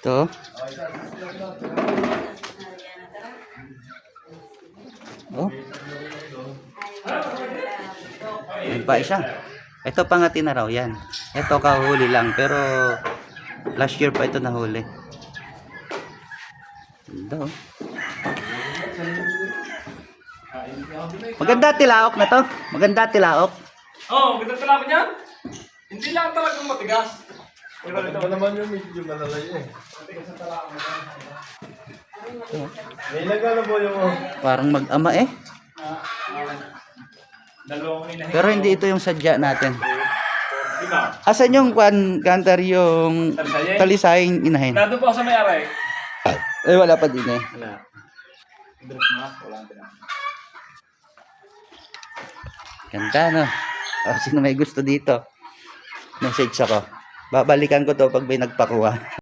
Ito. Oh. Yan pa isa. Ito pangati na raw yan. Ito kahuli lang pero last year pa ito nahuli. Ito. Maganda tilaok na to. Maganda tilaok. Oh, maganda talaga niya. Hindi lang talagang matigas. Ito naman yung medyo malalayo eh. May nagano po yung... Parang mag-ama eh. Dalawang inahin. Pero hindi ito yung sadya natin. Diba? Asan yung kantar yung talisaying inahin? Nandun po ako sa may-aray. Eh wala pa din eh. Wala. Dress mo, wala ang pinang. Ganda no. Oh, sino may gusto dito? Message ako. Babalikan ko to pag may nagpakuha.